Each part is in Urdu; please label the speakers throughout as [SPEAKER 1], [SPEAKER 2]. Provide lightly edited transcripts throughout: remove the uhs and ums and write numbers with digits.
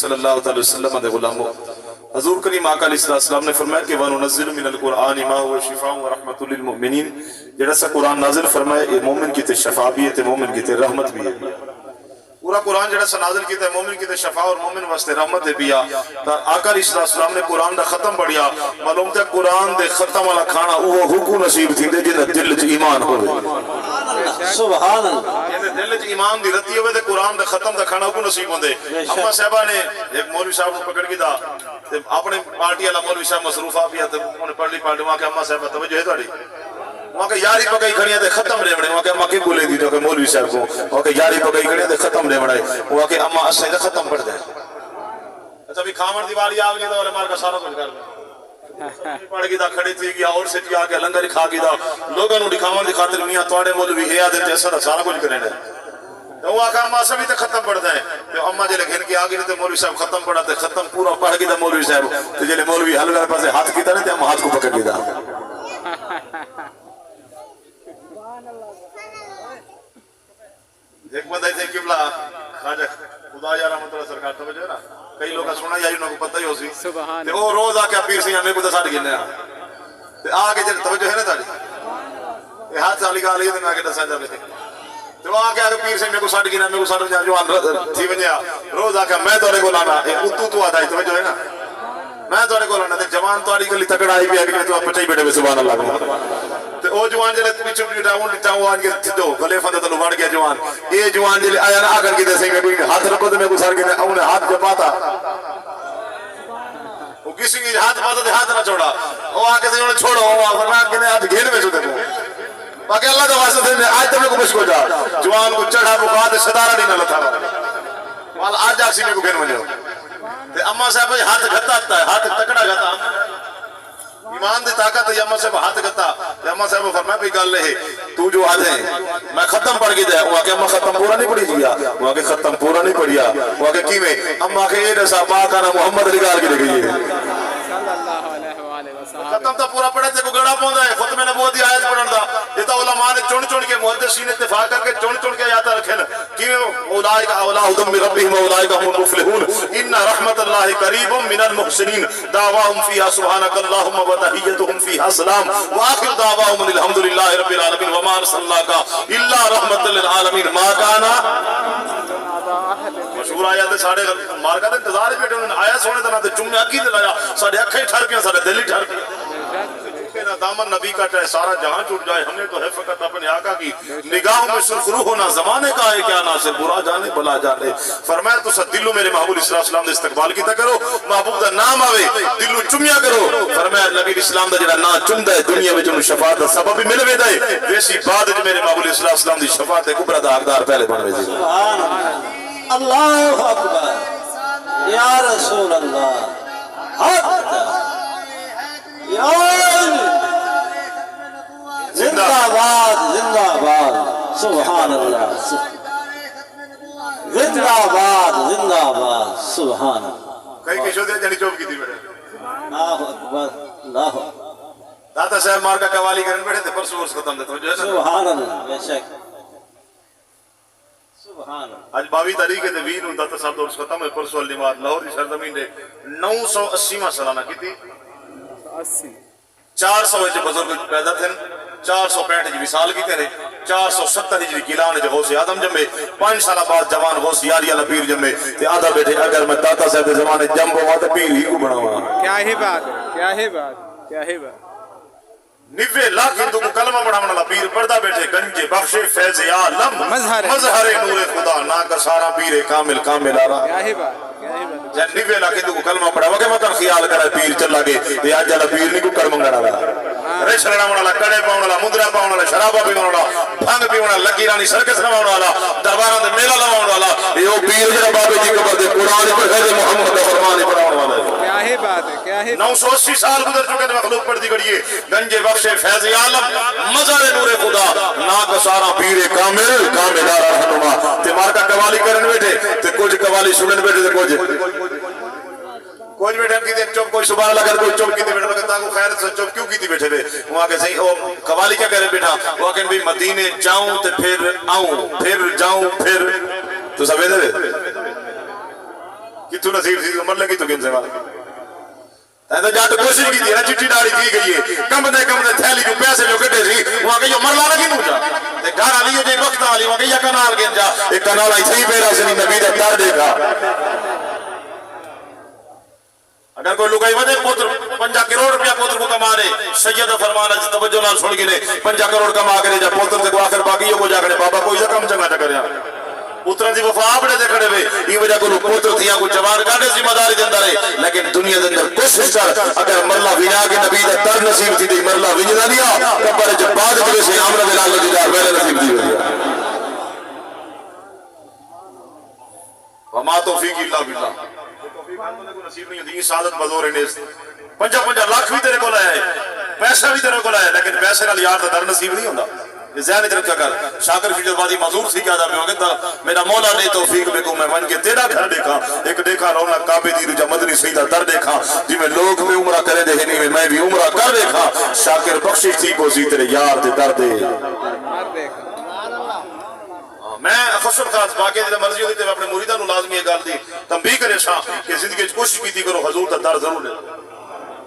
[SPEAKER 1] صلی اللہ علیہ وسلم دے غلاموں، حضور کریم آقا علیہ السلام نے فرمایا کہ وَنُنَزِّلُ مِنَ الْقُرْآنِ مَا هُوَ شِفَاءٌ وَرَحْمَةٌ لِلْمُؤْمِنِينَ، جڑا سا قرآن نازل فرمائے یہ مومن کی تے شفا بھی ہے تے مومن کی تے رحمت بھی ہے۔ پورا قرآن جڑا سا نازل کیتا ہے مومن کی تے شفا اور مومن واسطے رحمت ہے بیا۔ آقا علیہ السلام نے قرآن دا ختم پڑھیا، معلوم تے قرآن دے ختم والا کھانا وہ حکو نصیب تھی دے جنہ دل چ ایمان ہوئے،
[SPEAKER 2] سبحان اللہ،
[SPEAKER 1] جنہ دل چ ایمان دی رتی ہوئے تے قرآن دے ختم دا کھانا حکو نصیب ہوندے۔ اما صاحبہ نے ایک مولوی صاحب کو پکڑ کی دا اپنے پارٹی والا مولوی صاحب مصروف آ پیا تے انہیں پڑھ لی پارٹی وہاں کہ اما صاحبہ توجہ ہے تھوڑی، وہاں کہ یاری پکائی کھڑیاں تے ختم رہے بڑے، وہاں کہ اما کی بولے دی تو کہ مولوی صاحب کو وہاں کہ یاری پکائی کھڑیاں تے ختم رہے بڑے، وہاں کہ اما اسے تے ختم پڑھ دیں۔ اچھا بھی کھامن دیوالی آ گئی تو اور ہمارا کا سارا کچھ کر دیں پڑھ گئی دا کھڑی تھی گیا اور سے جی آکے لنگر کھا گئی دا لوگوں نے دکھاون دی خاطر میاں تواڈے مولوی ہے آدھے جیسا دا سارا کچھ کرنے تو وہ آکا اما سے بھی تے ختم پڑھ دیں تو اما جلے گھن کے آگئی تے مولوی صاحب ختم پڑھا تے ختم پورا پڑھ گئی دا مولوی صاحب تے جلے مولوی حلوہ پاسے ہاتھ کیتا نہیں تے اما ہاتھ کو پکڑ گئی دا۔ ایک بندہ تھے قبلہ خواجہ خدا یا رحمت اللہ سرکار توجہ ہے نا، کئی لوگ سنا یا انہوں کو پتہ ہی ہو سی تے وہ روز آ کے پیر سی ہمیں کو دساڑ گنے تے آگے جب توجہ ہے نا تاری تے ہاتھ سالی کا لئے تے میں آگے دساڑ جا بیٹھے تے وہ آگے آگے پیر سے میں کو ساڑ گنا میں کو ساڑ جا جوان تھی ونیا روز آ کے میں توڑے کو لانا تو آتا ہے توجہ ہے نا میں توڑے کو لانا تے جوان توڑی کو لی تکڑائی بھی آگے میں تو آپ پچھائی بیٹھے سبحان اللہ تے او جوان جلے پیچھے بھی ڈاؤن لٹاؤں آن کے تھدو گلے فندہ تلو بڑھ گیا جوان یہ جوان جلے آیا نا آگر کی دے سنگے کوئی ہاتھ رکھو دے میں کو سار کے دے انہیں ہاتھ جو پاتا وہ کسی کی ہاتھ پاتا دے ہاتھ نہ چھوڑا وہ آکے سے انہیں چھوڑو وہ فرمایا کہ نے ہاتھ گھین میں چھوڑے کو باقی اللہ کا واسطہ دے آج تمہیں کو مشکو جا جوان کو چڑھا بکا دے صدارہ نہیں نہ لتا والا آج جاکسی میں کو گھین میں جاؤ تے اما صاحب ہاتھ گھتا آتا ہے ہاتھ تکڑا گھتا ایمان دی طاقت ہے اما صاحب ہاتھ گھتا اما صاحب فرمایا بھی گل ہے تو جو آدھے میں ختم پڑھ گئی دے وہ آکے اما ختم پورا نہیں پڑھی جیا وہ آکے ختم پورا نہیں پڑھیا وہ آکے کی میں اما کے یہ رسا باقانا محمد علی گال کی لے گئی ہے ختم تا پورا پڑھے تھے کو گڑا پوندا ہے خود میں نبوت دی آیت پڑھن دا یہ تو علماء نے چون چون کے محدثین اتفاق کر کے چون چون کے آیات رکھے نا کہ اولئک اولاہم من ربهم واولئک هم المفلحون ان رحمت اللہ قریب من المحسنین دعواہم فیہا سبحانک اللہم وتحیتہم فیہا سلام وآخر دعواہم الحمدللہ رب العالمین وما ارسلناک الا رحمت للعالمین ما کانا مشہور آیات ہے ساڑھے مارکہ دے انتظار ہی بیٹھے انہوں نے آیا سونے دنا تے چمیں اکی دے لایا ساڑھے اکھیں ٹھر پیا ساڑھے دلی ٹھر پیا کہ دامن نبی کا چاہے سارا جہاں چھوٹ جائے ہم نے تو ہے فقط اپنے آقا کی نگاہوں میں سرخرو ہونا زمانے کا ہے کیا ناصر برا جانے بلا جانے فرمایا تو سا دلو میرے محبوب اسلام اسلام دے استقبال کیتا کرو محبوب دا نام آوے دلو چمیا کرو فرمایا نبی اسلام دا جڑا نا چم دے دنیا میں جو شفاعت دا سبب بھی ملوے دے ویسی بعد جو میرے محبوب اسلام اسلام دی شفاعت کبرا دا حقدار پہلے بنوے دے
[SPEAKER 2] اللہ اکبر یا رسول اللہ حق یا زندہ باد زندہ باد سبحان اللہ زندہ باد سبحان اللہ
[SPEAKER 1] کئی کشو دے جنی چوب کی تھی بیٹھے
[SPEAKER 2] اللہ اکبر اللہ
[SPEAKER 1] داتا صاحب مار کا قوالی کرن بیٹھے تھے پرسو ورس ختم دے تو جو ہے
[SPEAKER 2] سبحان اللہ بے شک سبحان اللہ
[SPEAKER 1] آج 22 تاریخ کے ویر ہوں داتا صاحب دورس ختم ہے پرسو النمات لاہور کی سرزمین دے 980 سالانہ کی تھی 400 جو بزرگ پیدا تھے 465 جو وصال کی تھے 470 جو گیلان جو غوث آدم جمعے 5 سالہ بعد جوان غوث یاری اللہ پیر جمعے تے آدھا بیٹھے اگر میں داتا صاحب زمانے جنب ہوا تو پیر ہی کو بنا ہوا
[SPEAKER 3] کیا ہے بات کیا ہے بات کیا ہے بات
[SPEAKER 1] 90 لاکھ ہندو کو کلمہ پڑھانے والا پیر پردہ بیٹھے گنج بخش فیض عالم مظہر نور خدا نا کا سارا پیر کامل کامل آ رہا
[SPEAKER 3] کیا ہے بات کیا ہے بات
[SPEAKER 1] جن 90 لاکھ ہندو کو کلمہ پڑھا وکے مطلب خیال کرا پیر چلا گے یہ آج جالا پیر نہیں کو کرم گڑا رہا ریچھ لڑا والا کڑے پاؤں والا مدرا پاؤں والا شرابہ پیون والا بھنگ پیون والا لکی رانی سرکس رواؤں والا درباراں دے میلہ لواؤں والا یہ پیر جڑا بابے جی قبر دے قرآن پڑھے دے محمد دا فرمان پڑھاؤں والا
[SPEAKER 3] کیا ہے بات ہے کیا ہے
[SPEAKER 1] 980 سال گزر چکے ہیں مخلوق پڑھ دی گڑیے گنج بخش فیض عالم مظہر نور خدا نا کا سارا پیر کامل کامل آ رہنما تے مار کا قوالی کرن بیٹھے تے کچھ قوالی سنن بیٹھے تے کچھ بیٹھے کی تے چپ کوئی سبحان اللہ کر کوئی چپ کیتے بیٹھے کہتا کو خیر سے چپ کیوں کیتی بیٹھے وہاں کے صحیح او قوالی کیا کرے بیٹھا وہ کہ بھی مدینے جاؤں تے پھر آؤں پھر جاؤں پھر تو سمجھ دے کتوں نصیب سی مرلے کی تو گن سے والا تو جات کوشش کی تھی نا چٹی ڈاڑی کی گئی ہے کم دے تھیلی جو پیسے جو کٹے سی وہاں کہ یہ مرلا لگی نو جا تے گھر والی جو وقت والی وہاں کہ یہ کنال گن جا ایک کنال آئی تھی پیرا سے نہیں نبی دے تر دیکھا اگر کوئی لگائی ودے پوتر 5 کروڑ روپیہ پوتر کو کما رہے سید فرمانا جس توجہ نال سن گئے 5 کروڑ کما کے جا پوتر تے کو آخر باقی کو جا کے بابا کوئی کم چنگا نہ کریا پوتر دی وفا اپنے دے کھڑے ہوئے یہ وجہ کو پوتر تھیا کو جوان کاٹے ذمہ داری دے اندر ہے لیکن دنیا دے اندر کوشش کر اگر مرلا وینا کے نبی دے تر نصیب تھی تے مرلا وینا دیا کبر جب بعد کرے سے امر دے لال دی میرے نصیب دی ہوئی وما توفیق الا باللہ نصیب نہیں ہوتی سعادت بزور نیست 5 لاکھ بھی تیرے کو لایا ہے پیسہ بھی تیرے کو لایا ہے لیکن پیسے نال یار دا در نصیب نہیں ہوندا یہ ذہن رکھا کر شاکر فیض آبادی معذور سی کیا پہ ہوگا میرا مولا نے توفیق میں کو میں ون کے تیرا گھر دیکھا ایک دیکھا رونا کعبے دی رجا مدنی سیدھا در دیکھا جی میں لوگ بھی عمرہ کرے دے نہیں میں بھی عمرہ کر دیکھا شاکر بخشش تھی کو سی تیرے یار دے در دے میں خسر خاص باقی دے مرضی ہوتی تے میں اپنے مریدہ نو لازمی یہ گال دی تنبیہ کرے شاہ کہ زندگی کوشش کی تھی کرو حضور دا در ضرور لے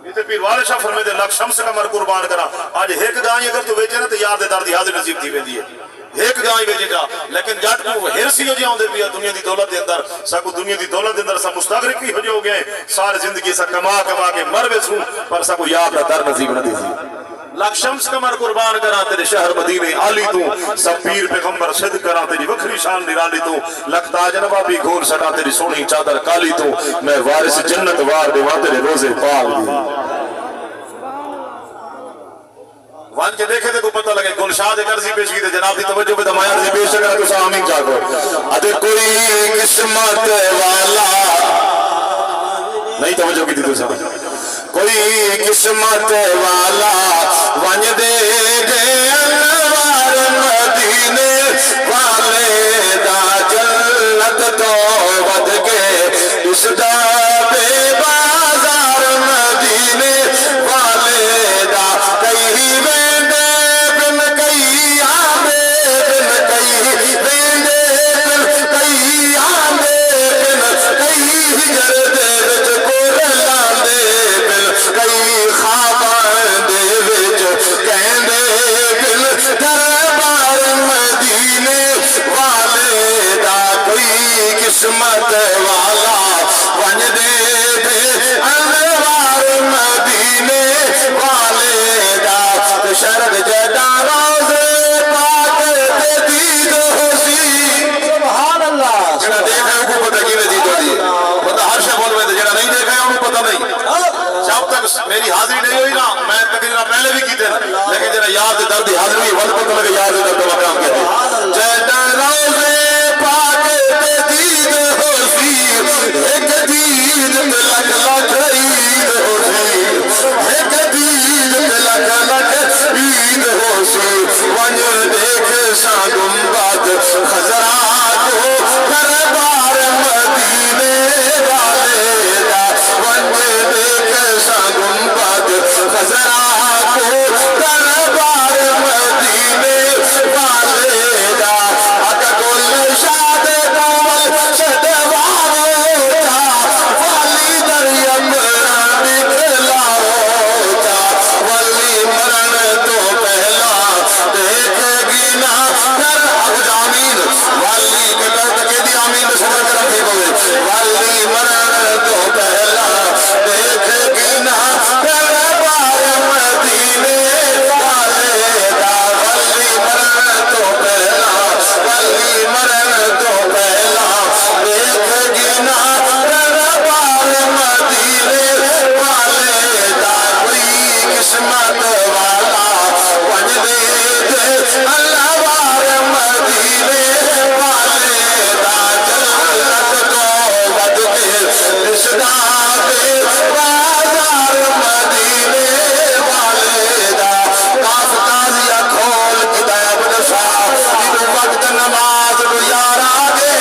[SPEAKER 1] یہ پیر والے شاہ فرمے دے لاکھ شمس کا مر قربان کرا آج ایک گائیں اگر تو بیچے نا تو یار دے دردی حاضر نصیب تھی بیندی ہے ایک گائیں بیچے جا لیکن جات کو ہرسی ہو جاؤں دے پیا دنیا دی دولت دے اندر ساکو دنیا دی دولت دے اندر سا مستغرق بھی ہو جو گئے سارے زندگی سا کما کے مر بے سوں پر ساکو یار دا در نصیب نہ دیزی لاکھ شمس کا مر قربان کرا تیرے شہر مدینے آلی تو سب پیر پیغمبر صدق کرا تیری وکری شان نرالی تو لکھ تاج نوابی گھول سٹا تیری سونی چادر کالی تو میں وارث جنت وار دے وہاں تیرے روزے پال دی وان کے دیکھے تھے کو پتہ لگے گلشاہ دے کرزی پیش کی تھے جناب دی توجہ پہ دمائی عرضی پیش کرا تو سا آمین جاگو ادھے کوئی قسمت والا نہیں توجہ کی تھی تو سا کوئی قسمت والا ون دے دے انوار مدینے والے دا جنت تو ود کے اس دا بے بازار مدینے والے دا کئی ویندے بن کئی آمے بن کئی ویندے بن کئی آمے بن کئی جردے وچ کورلان دے بن کئی خوابان دے وچ کہندے بن دربار مدینے والے دا کوئی قسمت والا ون دے دے انوار مدینے والے دا شرد جدا روزے پاک تے دید ہو سی
[SPEAKER 2] سبحان اللہ
[SPEAKER 1] جڑا دیکھا ہے کو پتہ کی دید ہو دی پتہ ہر شے بول میں جڑا نہیں دیکھا ہے انہوں پتہ نہیں جب تک میری حاضری نہیں ہوئی نا میں تقریرا پہلے بھی کیتے لیکن جڑا یاد درد حاضری ہوئی وقت پتہ لگے یاد درد مقام کہتے جدا روزے پاک تے دید ہو سی ایک دید لکھ لکھ عید ہو سی ایک دید لکھ لکھ عید ہو سی ون دیکھ سا گنبد خزرا کو دربار مدینے والے دا ون دیکھ سا گنبد خزرا کو دربار مدینے والے دا اگر کل شاد کول شدوار ہوتا والی دریم نکلا ہوتا والی مرن تو پہلا دیکھ گینا کر اب آمین والی کے دی آمین صدر کرم ٹھیک ہوئے والی مرن تو پہلا دیکھ گینا کر بار مدینے والے دا والی مرن تو پہلا والی مرن تو پہلا دیکھ گینا کر بار مدینے والے دا کوئی قسمت والا ون دے دے اللہ وار مدینے والے دا جنت تو ود کے رشدہ دے بازار مدینے والے دا کاف تازیہ کھول کتاب نشا کدو وقت نماز کو یار آگے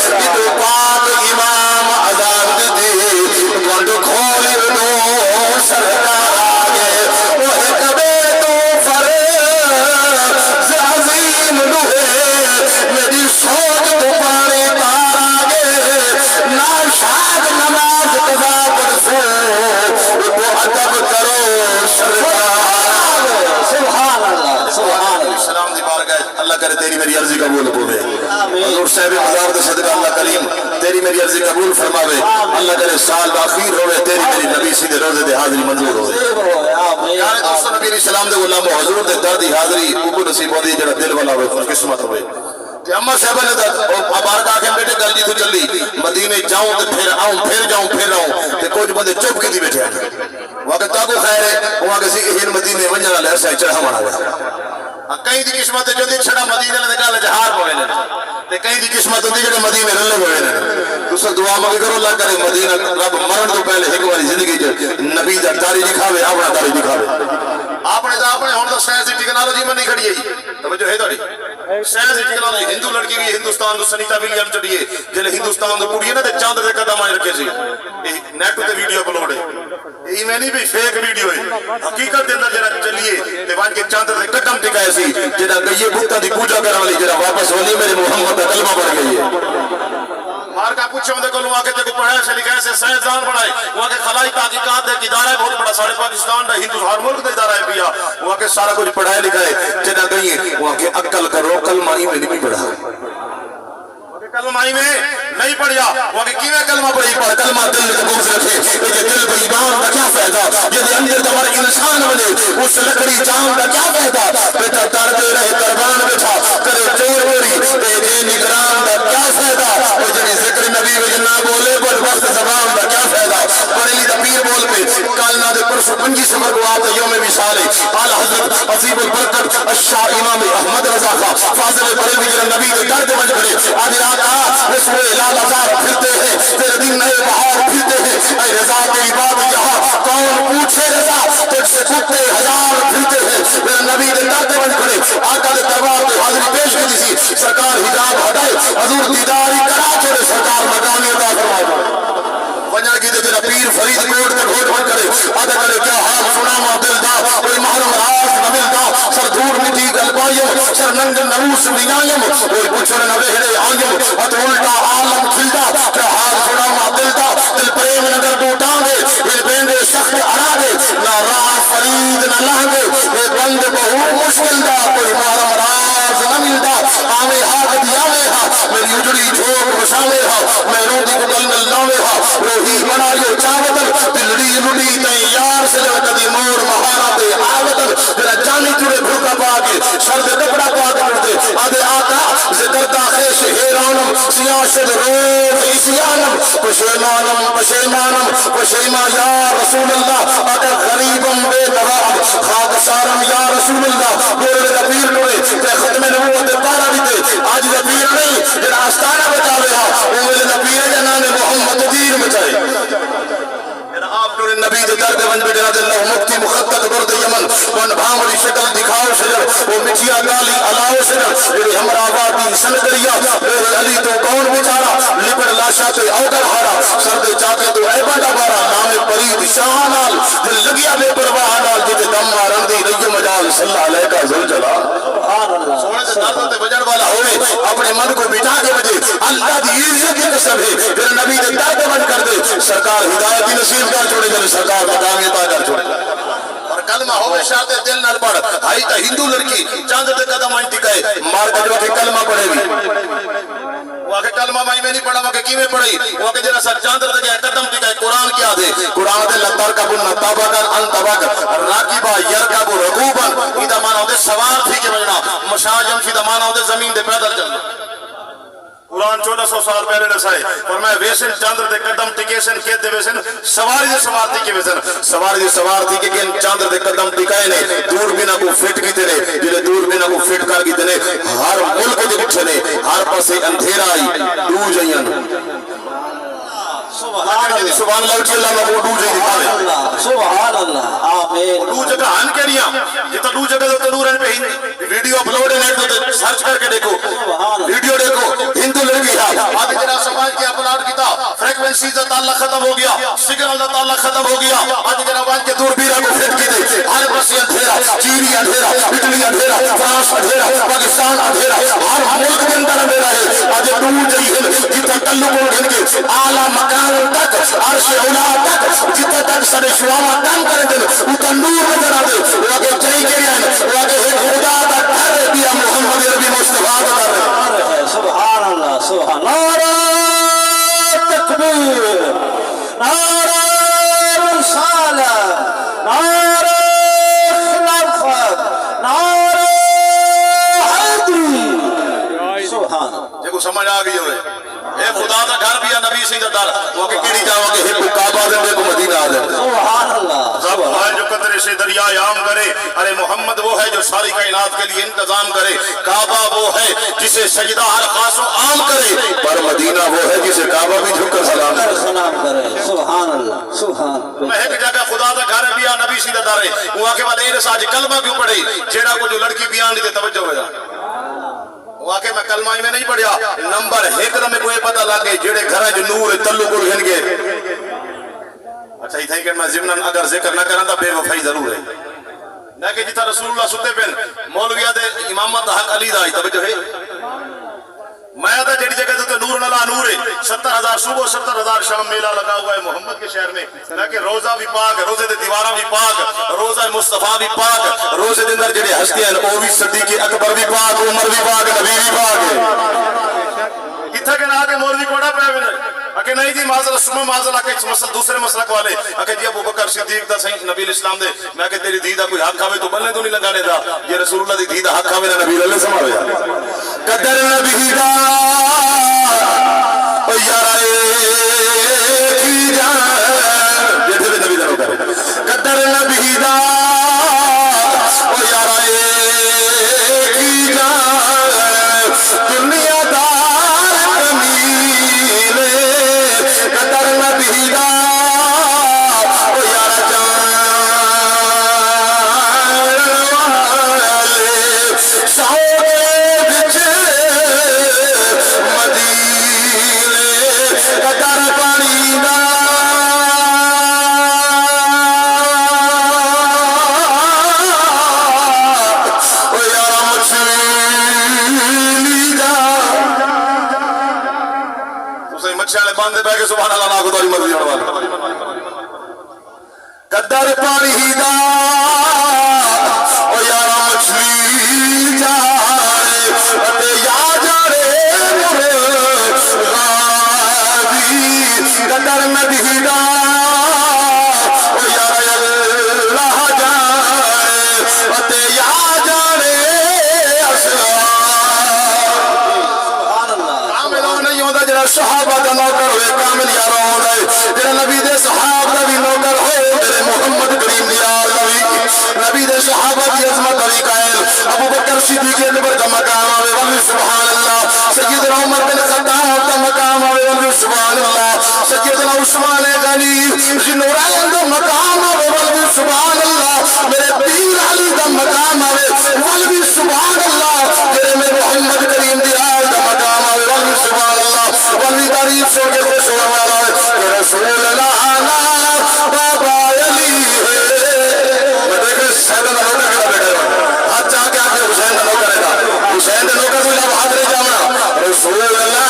[SPEAKER 1] کدو پاک امام اذان دی گنڈ کھولی دو سرکار آگے وہ کبے تو فرز عظیم لوہے میری سوچ تو پانے پار آگے ناشا کرے تیری میری عرضی قبول ہوئے
[SPEAKER 2] آمین۔
[SPEAKER 1] حضور صاحب مزار دے صدقہ اللہ کریم تیری میری عرضی قبول فرماوے اللہ کرے سال باخیر ہوئے تیری میری نبی سیدھے روزے دے حاضری منظور ہوئے
[SPEAKER 2] آمین۔
[SPEAKER 1] یار دوستو نبی علیہ السلام دے غلام حضور دے دردی حاضری کو نصیب ہوندی جڑا دل والا ہوئے خوش قسمت ہوئے کہ اما صاحبہ نے ابارک آکھیں بیٹے گل جی تو چلی مدینے جاؤں تے پھر آؤں پھر جاؤں پھر آؤں تے کچھ بندے چپ کی دی بیٹھے ہیں وہاں کہ تاکو خیر ہے وہاں کسی کہ ہین مدینے ونجنا لے ایسا چڑھا مانا گیا کہیں دی قسمت جو دی چھڑا مدینے لے گل جہار ہوئے نے تے کہیں دی قسمت ہوندی جڑے مدینے رلے ہوئے نے دوسرا دعا مانگے کرو اللہ کرے مدینہ رب مرن تو پہلے ایک باری زندگی جو نبی دا داری دکھاوے اپنا داری دکھاوے آپ نے ہون دا سائنس دی ٹیکنالوجی میں نہیں کھڑی ہے توجہ ہے تھوڑی سائنس دی ٹیکنالوجی ہندو لڑکی بھی ہندوستان دو سنیتا ولیم چڑھی ہے جلے ہندوستان دو کڑی ہے نا تے چاند دے قدم آئے رکھے سی نیٹ تے ویڈیو اپلوڈ ہے یہ میں نہیں بھی فیک ویڈیو ہے حقیقت دے اندر جڑا چلیے تے وان کے چاند دے قدم ٹکائے سی جڑا گئیے بتاں دی پوجا کرن والی جڑا واپس ولی میرے محمد دا کلمہ پڑھ گئی ہے مار کا پوچھو اندے کو وہاں کے تے کو پڑھایا سے لکھا سے سائنسدان بنائے وہاں کے خلائی تحقیقات دے ادارہ ہے بہت بڑا سارے پاکستان دا ہندو ہر ملک دا ادارہ ہے پیا وہاں کے سارا کچھ پڑھایا لکھا ہے جڑا گئیے وہاں کے عقل کرو کلمہ ہی میں نہیں پڑھا کلمہ ہی میں نہیں پڑھیا وہاں کے کیویں کلمہ پڑھی پڑھ کلمہ دل میں قبول رکھے یہ دل بے ایمان دا کیا فائدہ یہ اندر تمہارا انسان بنے اس لکڑی جان دا کیا فائدہ بیٹا دردے رہے قربان بیٹھا کرے چور وری دے نگران دا کیا فائدہ وہ جڑی ذکر نبی وچ نہ بولے پر وقت زبان دا کیا فائدہ بریلی دا پیر بول پہ کل نہ دے پرسوں 25 سفر کو آتا یوم وصال اعلی حضرت عظیم البرکت الشاہ امام احمد رضا خان فاضل بریلوی جڑا نبی دے درد وچ کھڑے آدھی رات اس میں لال ہزار پھرتے ہیں تیرے دن نئے بہار پھرتے ہیں اے رضا تیری بات یہاں کون پوچھے رضا تجھ سے کتے ہزار پھرتے ہیں میرے نبی دے درد وچ کھڑے آقا دے دربار پہ حاضری پیش کی تھی سرکار حجاب ہٹائے حضور دیداری کرا چھوڑے سرکار مقامی عطا فرمائے وجہ کی دے تیرا پیر فرید کوٹ تے گھوٹ بن کرے آدھا کرے کیا حال سنا دل دا کوئی محرم راز نہ ملتا سر دور مٹی گل پائیم سر ننگ نروس بنائیم کوئی پچھڑ نہ وہڑے آئیم ہت الٹا عالم کھلدا کیا حال سنا دل دا دل پریم نگر ٹوٹاں گے دل بیندے سخت اڑا دے نہ راہ فرید نہ لانگے اے بند بہو مشکل دا کوئی محرم راز نہ ملدا آوے ہاتھ دیاوے ہا میری اجڑی جھوک بساوے ہا میں روٹی کو گل میں لاوے ہا روحی بنا لیو چاوتن دلڑی لڑی تے یار سے جو کدی مور مہارت آوتن جڑا جانی چڑے بھوکا پا کے سر دے کپڑا پا کے اڑتے آدھے آقا ذکر دا خیش حیرانم سیاست روح اسیانم پشیمانم پشیمانم پشیما یا رسول اللہ اگر غریبم بے دوام خاک سارم یا رسول اللہ بولے دا پیر لوڑے تے ختم نبوت پارا دیتے آج دا پیر نہیں جڑا آستانہ بچاوے ہا وہ ملے دا پیر جنان محمد دیر بچائے آپ نور نبی دے درد ون بیٹے رضی اللہ مفتی مخطط برد یمن ون بھاملی شکل دکھاؤ شجر وہ مٹیا گالی علاؤ شجر جڑی ہمرا آبادی سندریا میرے علی تو کون بچارا لپڑ لاشا تے اوگر ہارا سردے چاہتے تو اے بڑا بارا نام پرید شاہنال دل لگیا بے پرواہنال جتے دم مارن دی رئی مجال صلی اللہ علیہ کا ذوالجلال سونے سے دردوں تے بجڑ والا ہوئے اپنے من کو بٹھا کے بجے اللہ دی عزت کے قسم ہے پھر نبی دے درد ون کر دے سرکار ہدایت نصیب کر چھوڑے جلے سرکار مقامی عطا کر چھوڑے اور کلمہ ہوئے شاہد دل نال پڑھ ہائی تا ہندو لڑکی چاند دے قدم آئیں ٹکائے مار کا جو کہ کلمہ پڑھے بھی وہ کہ کلمہ مائی میں نہیں پڑھا وہ کہ کیویں پڑھی وہ کہ جنہ سر چاند دے قدم ٹکائے قرآن کیا دے قرآن دے لتر کا بن تابکر ان تبکر راکبہ یرکب رکوبن ایدہ مانا ہوتے سوار تھی کے بجنا مشاجم فیدہ مانا ہوتے زمین دے پیدل چلنا قرآن 1400 سال پہلے نسائے فرمایا ویسن چاندر دے قدم ٹکیسن کہت دے ویسن سواری دے سوار تھی کے ویسن سواری دے سوار تھی کہ چاندر دے قدم ٹکائے نے دور بنا کو فٹ کی تیرے جلے دور بنا کو فٹ کر کی تیرے ہر ملک دے بچھنے ہر پاسے اندھیرا آئی دو جائیں سبحان اللہ اچھی اللہ میں وہ دو جائیں دکھاوے
[SPEAKER 2] سبحان اللہ آمین
[SPEAKER 1] دو جگہ ہن کے لیا جتا دو جگہ دو تنورن پہ ہی ویڈیو اپلوڈ ہے نیٹ تو سرچ کر کے دیکھو ویڈیو دیکھو ہندو لڑکی ہے آدھے جنہ سماج کی اپلوڈ کیتا فریکوینسی کا تعلق ختم ہو گیا سگنل کا تعلق ختم ہو گیا آدھے جنہ وان کے دور بیرہ کو فٹ کی دے ہر پسی اندھیرا چینی اندھیرا اٹلی اندھیرا فرانس اندھیرا پاکستان اندھیرا ہر ملک کے اندر اندھیرا ہے آدھے دور جائیں جتا تعلق ہو گھن کے اعلیٰ مکان تک
[SPEAKER 4] تک عرش اولا تک جتنے تک سارے شعاع کام کریں دے اتنا نور نظر آ دے وہ آگے چاہی کے رہے وہ آگے خدا کا گھر دیا محمد عربی مصطفیٰ کا گھر
[SPEAKER 2] سبحان اللہ سبحان نعرہ تکبیر نعرہ رسالت نعرہ خلافت نعرہ حیدری سبحان اللہ
[SPEAKER 1] دیکھو سمجھ آ گئی ہوئے اے خدا دا گھر بھی ہے نبی سی دا در وہ کہ کیڑی جاوا کہ ہک کعبہ دے دیکھو مدینہ آ دے
[SPEAKER 2] سبحان اللہ
[SPEAKER 1] سب ہے جو قطرے سے دریا عام کرے ارے محمد وہ ہے جو ساری کائنات کے لیے انتظام کرے کعبہ وہ ہے جسے سجدہ ہر خاص و عام کرے پر مدینہ وہ ہے جسے کعبہ بھی جھک کر سلام کرے
[SPEAKER 2] سلام کرے سبحان اللہ سبحان
[SPEAKER 1] میں ایک جگہ خدا دا گھر بھی ہے نبی سی دا در ہے وہ آکے والے ایرس آج کلمہ کیوں پڑھے جیڑا کو جو لڑکی بیان لیتے توجہ ہو جا واقعی میں کلمہ میں نہیں پڑھیا نمبر ایک دا میں کوئی پتہ لگے جڑے گھر جو نور تلو کو رہن گے اچھا ہی تھا کہ میں ضمن اگر ذکر نہ کرنا تھا بے وفائی ضرور ہے نہ کہ جتا رسول اللہ ستے پہن مولویات امامت حق علی دا توجہ ہے میں آدھا جڑی جگہ تو نور نلا نور ہے 70,000 صبح 70,000 شام میلہ لگا ہوا ہے محمد کے شہر میں لیکن روزہ بھی پاک روزے دے دیوارہ بھی پاک روزہ مصطفیٰ بھی پاک روزے دے اندر جڑے ہستے ہیں وہ بھی صدیق اکبر بھی پاک عمر بھی پاک نبی بھی پاک اتھا کے نہ آگے مولوی کوڑا پہ ہوئے اکے نہیں جی معاذ اللہ سمیں معاذ اللہ کے دوسرے مسلک والے اکے جی ابو بکر صدیق دا صحیح نبی الاسلام دے میں کہ تیری دیدہ کوئی حق کھاوے تو بلنے تو نہیں لگانے دا یہ رسول اللہ دی دیدہ حق کھاوے نا نبی اللہ سماوے قدر نبی دا او یارا ایک جان یہ تھے نبی دا کرے قدر نبی دا او یارا ایک جان دنیا دار کمیلے قدر نبی دا او یارا جان والے سوڑے بچے مدینے قدر پانی دا او یارا مچھلی دا اسے مچھالے باندھے بے کے سبحان اللہ ناکو تاری مرضی ہونے والا قدر پانی دا او یارا مچھلی جائے اتے یا جارے غابی قدر نبی دا او یارا اللہ جائے اتے یا جارے کامل ہو نہیں ہوتا جنہا صحابہ دا نوکر ہوئے کامل یارہ ہوتا ہے جنہا نبی دے صحابہ دا بھی نوکر ہوئے میرے محمد کریم دیار نبی دے صحابہ دی عظمت علی قائل ابو بکر صدیق اکبر کا مقام آوے والله سبحان اللہ سیدنا عمر بن خطاب کا مقام آوے والله سبحان اللہ سیدنا عثمان غنی ذوالنورین کا مقام آوے والله سبحان اللہ میرے پیر علی کا مقام آوے والله سبحان اللہ میرے محمد کریم دیار کا مقام آوے والله سبحان اللہ والله تعریف سو کے خوش ہوا والا ہے رسول اللہ بابا علی سیدنا نوکر کھڑا بیٹھے ہو ہاتھ چاہ کے آگے حسین نہ نوکر ہے حسین نے نوکر کو جب حاضر جامنا رسول اللہ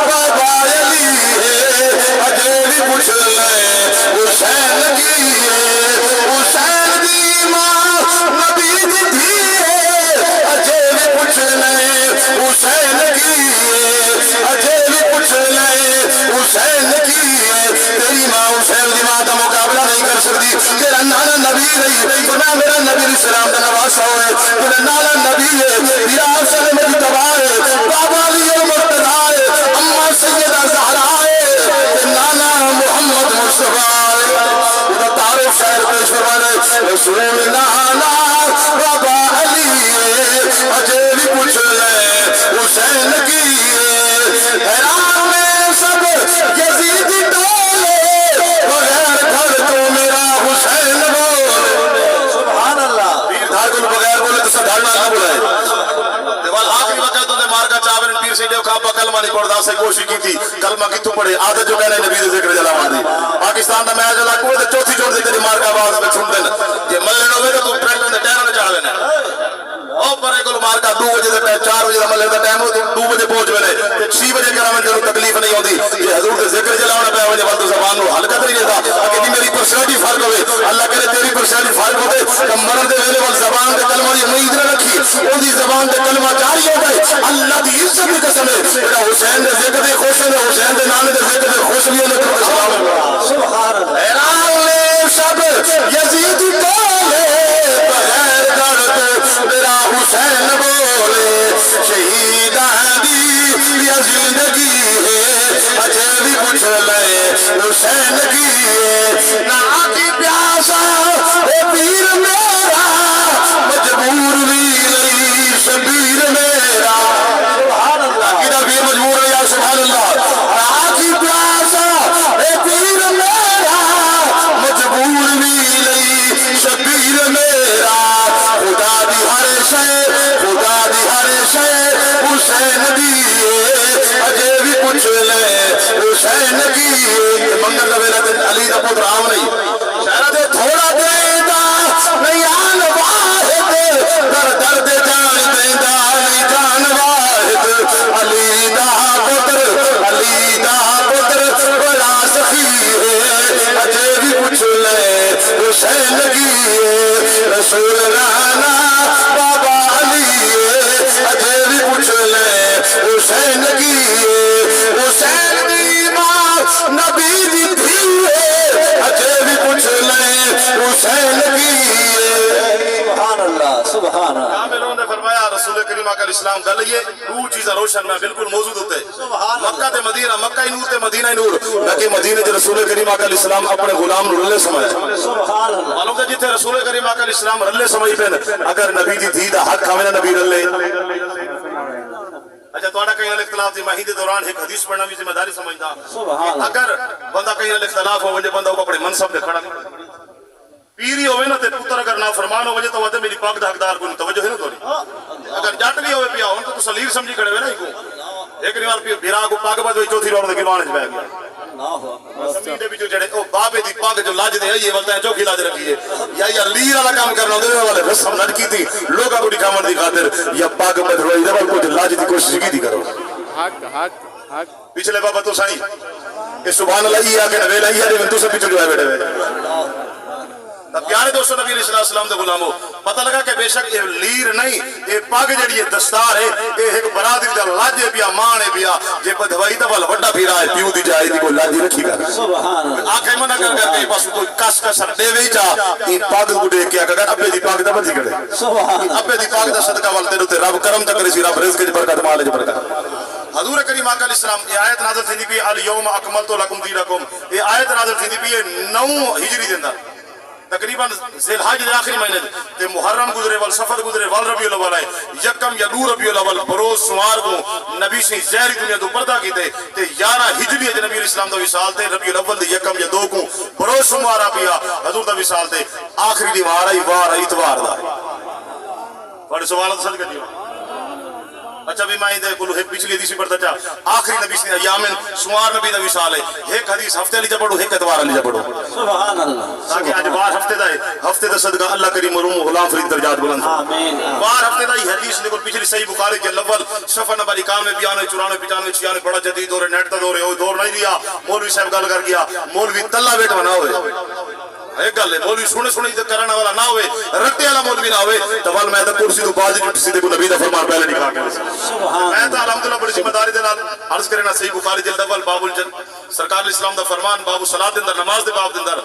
[SPEAKER 1] بابا علی ہے اجے بھی پوچھ لے حسین کی ہے حسین دی ماں نبی دی تھی ہے اجے بھی پوچھ لے حسین کی ہے اجے بھی پوچھ لے حسین کی ہے تیری ماں حسین دی ماں کا مقابلہ نہیں کر سکتی تیرا نانا نبی رہی تو میرا نبی السلام کا نواسا ہوئے تیرا نانا نبی ہے میرا افسر میری تباہ ہے بابا علی مرتضی ہے اماں سیدہ زہرا ہے نانا محمد مصطفیٰ ہے تعارف شاعر پیش فرمانے رسول نانا بابا علی ہے اجے بھی پوچھ لے حسین کی ہے حیران میں سب یزید ڈولے بغیر گھر تو میرا حسین بولے
[SPEAKER 2] سبحان اللہ
[SPEAKER 1] پیر دھار کو بغیر بولے تو سب دھارنا نہ بولائے دیوال آخری وقت تو نے مار کا چاورن پیر سے دیو کھاپا کلمہ نہیں پڑھتا سے کوشش کی تھی کلمہ کی تو پڑھے عادت جو کہنے نبی دے ذکر جلا ماں دی پاکستان دا میچ جلا کوئی چوتھی چوڑ دی تیری مار کا آواز میں سن دین یہ ملے نہ ہوئے تو پریکٹر نے ٹیرہ نے چاہ لینے اور پرے کو مار کا 2 بجے دا ٹائم 4 بجے دا ملے دا ٹائم 2 بجے پہنچ ویلے 6 بجے کرا میں جو تکلیف نہیں ہوتی یہ حضور دے ذکر جلاونا پہ
[SPEAKER 4] اودی زبان تے کلمہ جاری ہو گئے اللہ دی عزت دی قسم ہے جڑا حسین دے ذکر دے خوش ہے حسین دے نام دے ذکر دے خوش بھی ہے سبحان اللہ
[SPEAKER 2] سبحان اللہ
[SPEAKER 4] حیران سب یزید بولے بغیر درد میرا حسین بولے شہید دی یہ زندگی ہے اجے بھی پوچھ لے حسین کی نا کی پیاسا اے پیر میرا مجبور بھی نہیں شبیر میرا سبحان اللہ کدا بھی مجبور ہے یا سبحان اللہ نا کی پیاسا اے پیر میرا مجبور بھی نہیں شبیر میرا خدا دی ہر شے حسین دی اجے بھی پوچھ لے حسین کی منگل دا ویلا علی دا پتر آم نہیں شاید تھوڑا دینا نہیں آن واحد در درد جان دینا نہیں جان واحد علی دا پتر بڑا سخی ہے اجے بھی پوچھ لے حسین کی رسول رانا بابا علی اجے بھی پوچھ لے حسین کی حسین دی ماں نبی دی تھی اجے بھی پوچھ لے حسین کی
[SPEAKER 2] سبحان اللہ سبحان اللہ
[SPEAKER 1] کاملوں نے فرمایا رسول کریم آقا علیہ السلام گل یہ دو چیزاں روشن میں بالکل موجود ہوتے مکہ تے مدینہ مکہ ہی نور تے مدینہ ہی نور لیکن مدینہ تے رسول کریم آقا علیہ السلام اپنے غلام نور رلے سمجھے
[SPEAKER 2] سبحان اللہ
[SPEAKER 1] معلوم ہے جتھے رسول کریم آقا علیہ السلام رلے سمجھ پین اگر نبی دی دھی دا حق ہمیں نبی رلے اچھا تھوڑا کہیں اختلاف تھی مہین دے دوران ایک حدیث پڑھنا بھی ذمہ داری سمجھدا
[SPEAKER 2] سبحان اللہ
[SPEAKER 1] اگر بندہ کہیں اختلاف ہو وجہ بندہ کو اپنے منصب دے کھڑا پیری ہوئے نا تے پتر اگر نافرمان ہو وجہ تو وجہ میری پاک دا حقدار کو توجہ ہے نا تھوڑی اگر جٹ بھی ہوئے پیا ان کو سلیل سمجھی کھڑے ہوئے نا کو ایک نیوار بھیرا کو پاک بعد وہی چوتھی روڑ دے گلوانے جبہ گیا زمین دے بھی جو جڑے او بابے دی پاک جو لاج دے یہ بولتا ہے چوکی لاج رکھی ہے یا لیر والا کام کرنا دے والے رسم لڑکی تھی لوگا کو دکھاون دی خاطر یا پاک بدھوئی دے کو لاج دی کوشش کی دی کرو
[SPEAKER 3] حق حق حق
[SPEAKER 1] پچھلے بابا تو سائیں کہ سبحان اللہ یہ آکے نویلہ ہی ہے تو سب پیچھے جو ہے بیٹھے ہوئے پیارے دوستو نبی علیہ السلام دے غلامو پتہ لگا کہ بے شک یہ لیر نہیں یہ پاگ جڑی ہے دستار ہے یہ ایک برادری دا لاجے پیا مانے پیا یہ بدھوائی دا والا وڈا پھیرا ہے پیو دی جائے دی کوئی لاجی رکھی گا
[SPEAKER 2] سبحان اللہ
[SPEAKER 1] آنکھیں منع کر کے پاس کوئی کس کسر دے وی چا یہ پاگ کو دیکھ کے اگر ابے دی پاگ دا بدھی کرے
[SPEAKER 2] سبحان
[SPEAKER 1] ابے دی پاگ دا صدقہ والتے روتے رب کرم تکرے سی رب رزق کی برکت مالے جو برکت حضور کریم آقا علیہ السلام یہ آیت نازل تھی بھی الیوم اکملت لکم دینکم یہ آیت نازل تھی بھی 9 ہجری دے اندر تقریباً ذی الحج دے آخری مہینے تے محرم گزرے وال صفر گزرے وال ربیع الاول ہے یکم یا دو ربیع الاول بروز سوار کو نبی سے زہری دنیا تو پردہ کی تے 11 ہجری ہے نبی علیہ السلام دا وصال تے ربیع الاول دے یکم یا 2 کو بروز سوار پیا حضور دا وصال تے آخری دیوار آئی وار اتوار دا بڑے سوالات سد کر دیو اچھا بھی مائیں دے کلو ایک پچھلی حدیثی پڑھتا چاہ آخری نبی سے ایامن سوار نبی دا وصال ہے ایک حدیث ہفتے علی جا پڑھو ایک اتوار علی جا پڑھو
[SPEAKER 2] سبحان اللہ
[SPEAKER 1] تاکہ آج بار ہفتے دا ہے ہفتے دا صدقہ اللہ کریم مرحوم غلام فرید درجات بلند
[SPEAKER 2] آمین
[SPEAKER 1] بار ہفتے دا ہی حدیث لیکن پچھلی صحیح بخاری کے الاول صفحہ نمبر 91 92 94 95 96 بڑا جدید دور ہے نیٹ دا دور ہے وہ دور نہیں دیا مولوی صاحب گل کر گیا مولوی تلا بیٹ بنا ہوئے ایک گل ہے مولوی سنے سنے کرنے والا نہ ہوئے رٹے والا مولوی نہ ہوئے تو ول میں تو کرسی تو باز سیدھے کو نبی دا فرمان پہلے نکھا کے میں تو الحمدللہ بڑی ذمہ داری دے نال عرض کرنا صحیح بخاری جلد اول باب الجن سرکار اسلام دا فرمان باب الصلاۃ اندر نماز دے باب دے اندر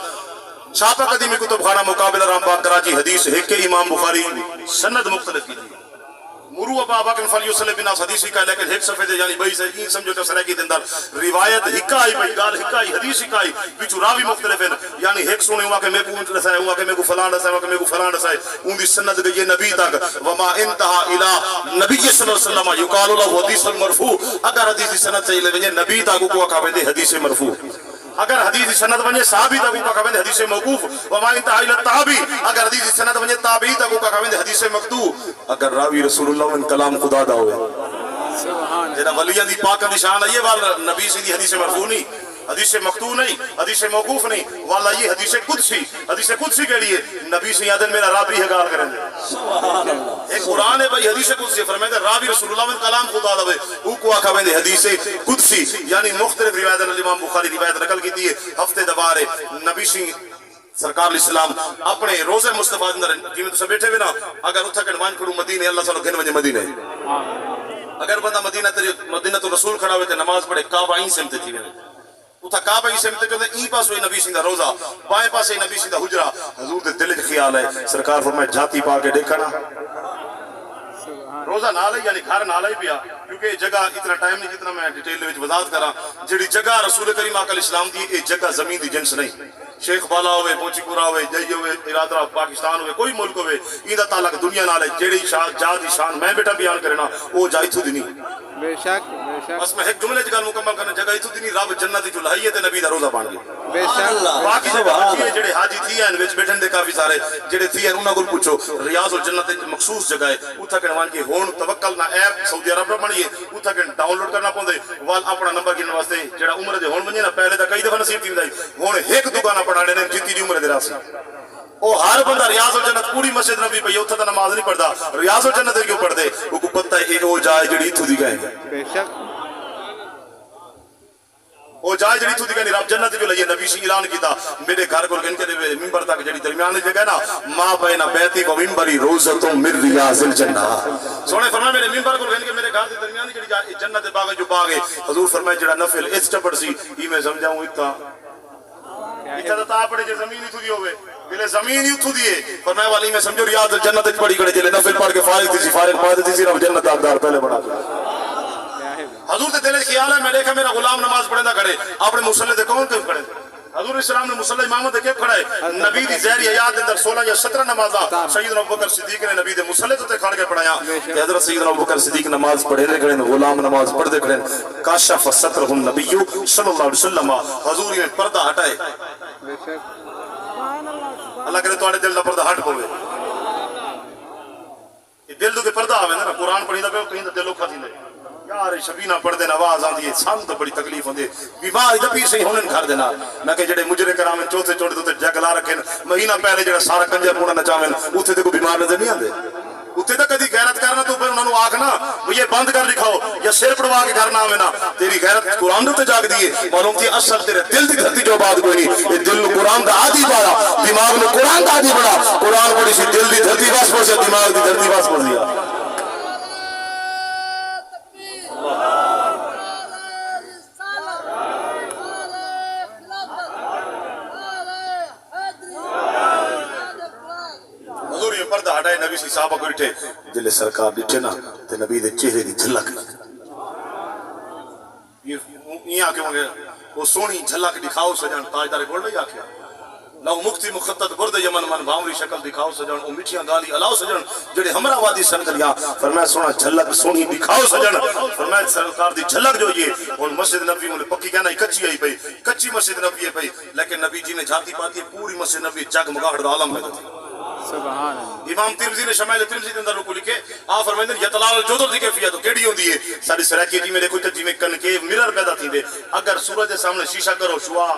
[SPEAKER 1] چھاپا قدیمی کتب خانہ مقابلہ رام باغ کراچی حدیث ہے کہ امام بخاری سند مختلف کی مرو ابا بکر فلیصلی بناس حدیثی کا لیکن ایک صفحے دے یعنی بھائی سے این سمجھو کہ سرے کی دندر روایت حکائی بھائی گال حکائی حدیث حکائی وچ راوی مختلف ہیں یعنی ایک سنے ہوا کہ میں کو اونٹ رسائے ہوا کہ میں کو فلان رسائے ہوا کہ میں کو فلان رسائے اون دی سند گئی نبی تک وما انتہا الی نبی صلی اللہ علیہ وسلم یقال له حدیث المرفوع اگر حدیث دی سند چاہیے ونجے نبی تک کو کہے دے حدیث مرفوع اگر حدیث سند ونجے صحابی تک کو کہے حدیث موقوف وما انتہا الی التابعی اگر حدیث سند ونجے تابعی تک کو کہے حدیث مقطوع اگر راوی رسول اللہ ان کلام خدا دا ہوئے جینا ولیہ دی پاک نشان ہے یہ والا نبی سے دی حدیث مرفوع نہیں حدیث مقطوع نہیں حدیث موقوف نہیں والا یہ حدیث قدسی کے لیے نبی سے یادن میرا رابی ہے گال کریں دے ایک قرآن ہے بھائی حدیث قدسی فرمائے دے رابی رسول اللہ من کلام خدا دا ہوئے وہ کو آکھا میں دے حدیث قدسی یعنی مختلف روایت امام بخاری روایت نقل کی دیئے ہفتے دوارے نبی سے سرکار الاسلام اپنے روزے مصطفیٰ اندر جی تسا بیٹھے ہوئے نا اگر اتھا کن وان کھڑو مدینے اللہ سالو گھن وجے مدینے اگر بندہ مدینہ تو رسول کھڑا ہوئے تے نماز پڑھے کعبہ این سمتے تھی وے اتھا کعبہ این سمتے جو این پاس ہوئی نبی سندہ روزہ بائیں پاس ہوئی نبی سندہ حجرہ حضور دے دل خیال ہے سرکار فرمائے جھاتی پا کے دیکھا نا روزہ نہ لئی یعنی گھر نہ لئی پیا کیونکہ جگہ اتنا ٹائم نہیں جتنا میں ڈیٹیل میں وضاحت کرا جڑی جگہ رسول کریم آقا علیہ السلام دی یہ جگہ زمین دی جنس نہیں شیخ بالا ہوئے پوچی پورا ہوئے جئی ہوئے ارادہ پاکستان ہوئے کوئی ملک ہوئے ایندہ تعلق دنیا نہ لے جڑی جا دی شان میں بیٹا بیان کرنا وہ جائی تھو دی نہیں
[SPEAKER 3] بے شک بے شک
[SPEAKER 1] بس میں ایک جملے جگہ مکمل کرنا جگہ ہی تو دی نہیں رب جنت جو لہیت نبی دا روزہ بان گئی
[SPEAKER 3] بے شک
[SPEAKER 1] باقی جگہ حاجی ہے جڑے حاجی تھی ہیں وچ بیٹھن دے کافی سارے جڑے تھی ہیں انہاں کول پوچھو ریاض الجنت ایک مخصوص جگہ ہے اتھا کن وان کے ہون توکل نہ ایپ سعودی عرب بنی ہے اتھا کن ڈاؤن لوڈ کرنا پوندے وال اپنا نمبر گن واسطے جڑا عمر دے ہون ونجے نا پہلے دا کئی دفعہ نصیب تھی ودائی ہون ایک دکانہ پڑھانے نے جتنی دی عمر دے راسی او ہر بندہ ریاض الجنت پوری مسجد نبی پہ اتھا تا نماز نہیں پڑھدا ریاض الجنت کیوں پڑھ دے وہ کو پتہ ہے او جائے جڑی اتھو دی گئے
[SPEAKER 3] بے شک
[SPEAKER 1] او جائے جڑی تھی کہ رب جنت جو لئیے نبی سے اعلان کیتا میرے گھر کو گن کے دے منبر تک جڑی درمیان دی جگہ نا ما بین بیتی و منبری روزۃ من ریاض الجنہ سونے فرمایا میرے منبر کو گن کے میرے گھر دی درمیان دی جڑی جنت دے باغ جو باغ ہے حضور فرمایا جڑا نفل اس چپڑ سی ای میں سمجھاؤں اتنا تا پڑے جے زمین ہی تو دی ہوئے بلے زمین ہی اتھو دیئے فرمایا والی میں سمجھو ریاض الجنت پڑی کڑے جلے نفل پڑھ کے فارغ تھی سی فارغ پڑھ دیتی سی رب جنت آدار پہلے بڑھا دیا حضور دے دل خیال ہے میں دیکھا میرا غلام نماز پڑھے نہ کرے اپنے مسلح دے کون کیوں کھڑے حضور اسلام نے مسلح امامت دے کیوں کھڑے نبی دی زہری حیات اندر 16 یا 17 نمازہ سیدنا ابوبکر صدیق نے نبی دے مسلح تے کھڑ کے پڑھایا کہ حضرت سیدنا ابوبکر صدیق نماز پڑھے دے کھڑے غلام نماز پڑھ دے کھڑے کاشف سترہ النبی صلی اللہ علیہ وسلم حضور نے پردہ ہٹائے
[SPEAKER 3] بے شک
[SPEAKER 1] اللہ کرے تواڈے دل دا پردہ ہٹ پوے یہ دل دے پردہ آوے نا قرآن پڑھیندا پے کہیں دل اوکھا تھیندے یار شبینہ پڑھ دینا آواز آن دیئے سان تو بڑی تکلیف ہوندے بیمار دا پیر سے ہی ہونے گھر دینا میں کہ جڑے مجرے کرامن چوتھے چوڑے تو جگ لا رکھیں مہینہ پہلے جڑا سارا کنجر پونا نچاویں اتھے تے کو بیمار نظر نہیں آندے اتھے تے کدی غیرت کرنا تو پھر انہوں نے آکھنا وہ یہ بند کر لکھاؤ یا سر پڑوا کے گھر نہ آویں نا تیری غیرت قرآن دے تے جاگ دیئے معلوم تھی اصل تیرے دل دی دھرتی جو بات کوئی نہیں یہ دل قرآن دا عادی پڑا دماغ میں قرآن دا عادی پڑا قرآن پڑی سی دل دی دھرتی باس پڑ سے دماغ دی دھرتی باس پڑ دیا پردہ ہٹائے نبی سی صحابہ کو اٹھے جلے سرکار ڈٹھے نا تے نبی دے چہرے دی جھلک یہ آکے ہوں گے وہ سونی جھلک دکھاؤ سجن تاجدار گولڈ نہیں آکھیا لو مکتی مخطط برد یمن من بھاوری شکل دکھاؤ سجن او میٹھیاں گالی علاؤ سجن جڑے ہمرا وادی سنگلیا فرمایا سونا جھلک سونی دکھاؤ سجن فرمایا سرکار دی جھلک جو یہ اور مسجد نبی مولے پکی کہنا کچی آئی پئی کچی مسجد نبی ہے پئی لیکن نبی جی نے جھاتی پاتی پوری مسجد نبی جگمگاہٹ دا عالم ہے
[SPEAKER 3] سبحان اللہ
[SPEAKER 1] امام ترمذی نے شمائل ترمذی کے اندر رکو لکھے آپ فرمائیں یطلال الجودر دی کیفیت تو کیڑی ہوندی ہے ساری سرائکی جی میں دیکھو تے جی میں کن کے مرر پیدا تھیندے اگر سورج دے سامنے شیشہ کرو شوا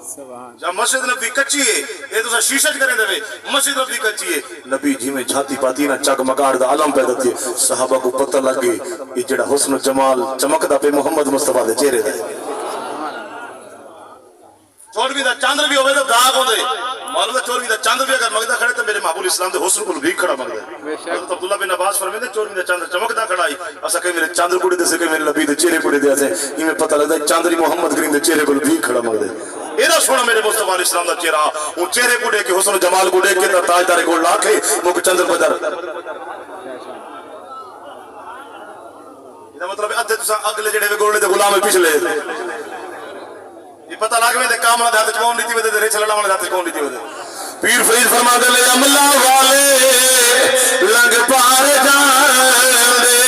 [SPEAKER 3] سبحان
[SPEAKER 1] جب مسجد نبی کچی ہے یہ تو شیشہ کریں دے مسجد نبی کچی ہے نبی جی میں جھاتی پاتی نا چگمگاڑ دا عالم پیدا تھی صحابہ کو پتہ لگ گئی یہ جڑا حسن و جمال چمکدا پہ محمد مصطفیٰ دے چہرے دے چورویں دا چاندر بھی ہوئے تو داغ ہوندے معلوم ہے چورویں دا چاندر بھی اگر مگدہ کھڑے تو میرے محبوب اسلام دے حسن کو بھی کھڑا مگدہ حضرت عبداللہ بن عباس فرمائے دے چورویں دا چاندر چمکدہ کھڑائی اسا کہ میرے چاندر کوڑے دے سے کہ میرے نبی دے چہرے کوڑے دے سے یہ میں پتہ لگتا ہے چاندری محمد کریم دے چہرے کو بھی کھڑا مگدہ ایدہ سونا میرے مصطفیٰ علیہ السلام دا چہرہ وہ چہرے کو دے کے حسن و جمال کو دے کے تاجدار گول لاکھے مک چاندر بدر یہ مطلب ہے ادھے تسا اگلے جڑے وے گولے دے غلام پچھلے یہ پتہ لگ میں دے کام نہ ہاتھ کون لیتی ودے ریچ لڑا والے ہاتھ کون لیتی ودے
[SPEAKER 4] پیر فرید فرما دے لے عملہ والے لنگ پار جان دے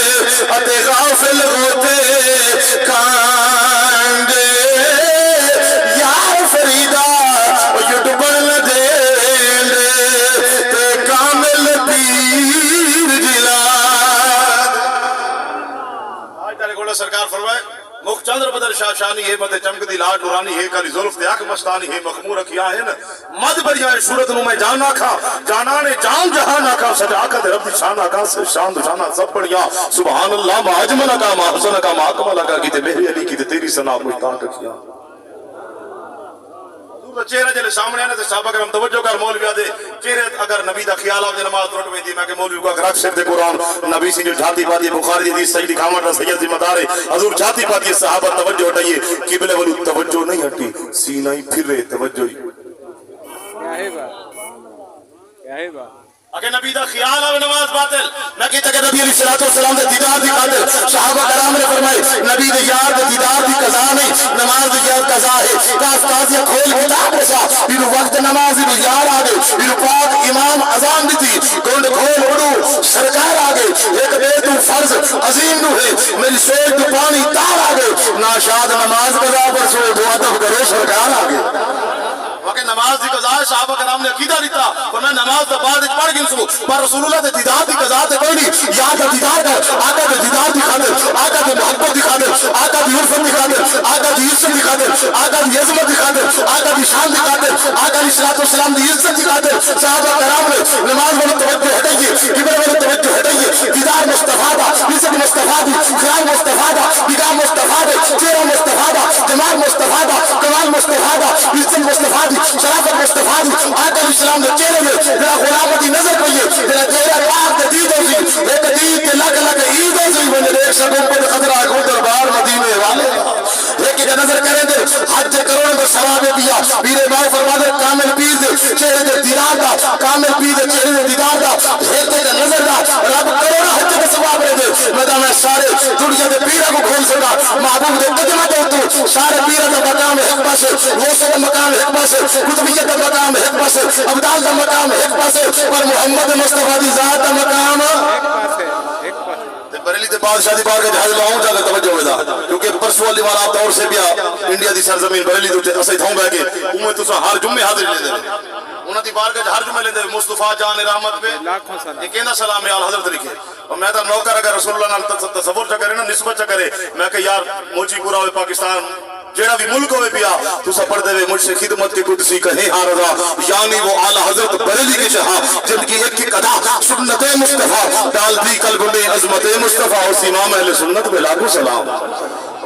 [SPEAKER 4] اتے غافل ہوتے کان دے یار فریدہ یوٹیوبر نہ دے تے کامل پیر جلاد
[SPEAKER 1] آج تارے گوڑا سرکار فرمائے مخ چندر بدر شاہ شانی ہے مد چمک دی لاڈ نورانی ہے کالی ظلف دے اک مستانی ہے مخمور کیا ہے مد بریاں صورت نو میں جان آکھا جانا نے جان جہان آکھا سجا کا رب دی شان آکھا سے شان دشانہ سب بڑھیا سبحان اللہ ما اجمل کا ما حسن کا ما اکمل کا کیتے میری علی کیتے تیری ثنا مشتاق کیا چہرہ جلے سامنے آنے تے صحابہ کرام توجہ کر مولوی دے چہرے اگر نبی دا خیال آ نماز ٹوٹ ویندی میں کہ مولوی کو اگر اکثر دے قرآن نبی سی جو جھاتی پاتی بخاری دی حدیث صحیح دکھاوٹ دا سید ذمہ دار ہے حضور جھاتی پاتی صحابہ توجہ ہٹائیے قبلے والی توجہ نہیں ہٹی سینہ ہی پھر رہے توجہ ہی
[SPEAKER 3] کیا ہے بات کیا ہے بات
[SPEAKER 1] اگر نبی دا خیال آوے نماز باطل
[SPEAKER 4] نہ کہتا کہ نبی علیہ السلام دے دیدار دی خاطر صحابہ کرام نے فرمائے نبی دے یار دے دیدار دی قضا نہیں نماز دی یار قضا ہے کاس تازیہ کھول کتاب رسا پھر وقت نماز دی یار آگے پھر پاک امام اذان دی تھی گونڈ کھول اڑو سرکار آگے ایک بے تو فرض عظیم نو ہے میری سوچ تو پانی تار آگے ناشاد نماز قضا پر سو دعا تب کرو سرکار آگے
[SPEAKER 1] واقع نماز دی قضا ہے صحابہ کرام نے عقیدہ دیتا اور میں نماز دا بعد پڑھ گئی سو پر رسول اللہ دے دیدار دی قضا تے کوئی نہیں یاد دیدار کر آقا دے دیدار دی خاطر آقا دے محبت دی خاطر آقا دی عرفت دی خاطر آقا دی عزت دی خاطر آقا دی عظمت دی خاطر آقا دی شان دی خاطر آقا دی صلوات و سلام دی عزت دی خاطر صحابہ کرام نے نماز میں توجہ ہٹائیے قبلہ میں توجہ ہٹائیے دیدار مصطفیٰ دا عزت مصطفیٰ دی خیال مصطفیٰ دا نگاہ مصطفیٰ دا چہرہ مصطفیٰ دا دماغ مصطفیٰ دا کمال مصطفیٰ دا عزت مصطفیٰ دی شرافت مصطفیٰ دی آقا علیہ السلام دے چہرے میں تیرا غلامت دی نظر پئیے تیرا چہرہ پاک دے دید ہوئی ایک دید کے لگ لگ عید ہوئی میں نے ایک شکل پر خطرہ کو دربار مدینے والے ایک ایک نظر کریں دے حج کروڑ میں ثواب دیا پیر بھائی فرما دے کامل پیر دے چہرے دے دیدار دا کامل پیر دے چہرے دے دیدار دا ایک ایک نظر دا رب کروڑ حج کے ثواب دے میدان میں سارے دنیا دے پیرہ کو کھول سکا محبوب دے قدمہ دے تو سارے پیرہ دا مقام ایک پاسے روسے دا مقام ایک پاسے قطبیت دا مقام ایک پاسے ابدال دا مقام ایک پاسے پر محمد مصطفیٰ دی ذات دا مقام
[SPEAKER 3] ایک پاس
[SPEAKER 4] بریلی تے بادشاہ دی بار کے جہاز لاؤں جاگا توجہ ہوئے دا کیونکہ پرسو والی والا آپ دور سے بیا انڈیا دی سرزمین بریلی دوتے اسے تھاؤں بے کے امت تو سا ہر جمعے حاضر لے دے انہاں دی بار کے ہر جمعے لے دے مصطفیٰ جان رحمت پہ
[SPEAKER 3] لاکھوں سلام
[SPEAKER 1] یہ کہنا سلام ہے آل حضرت لکھے اور میں تا نوکر اگر رسول اللہ نال تصور چا کرے نا نسبت چا کرے میں کہ یار موچی پورا ہوئے پاکستان جیڑا بھی ملک ہوئے پیا تو سا پڑھ دے وے مجھ سے خدمت کی قدسی کہیں ہاں رضا یعنی وہ اعلی حضرت بریلی کے شہاں جن کی ایک کی قدا سنت مصطفیٰ ڈال دی قلب میں عظمت مصطفیٰ اور امام اہل سنت میں لاکھوں سلام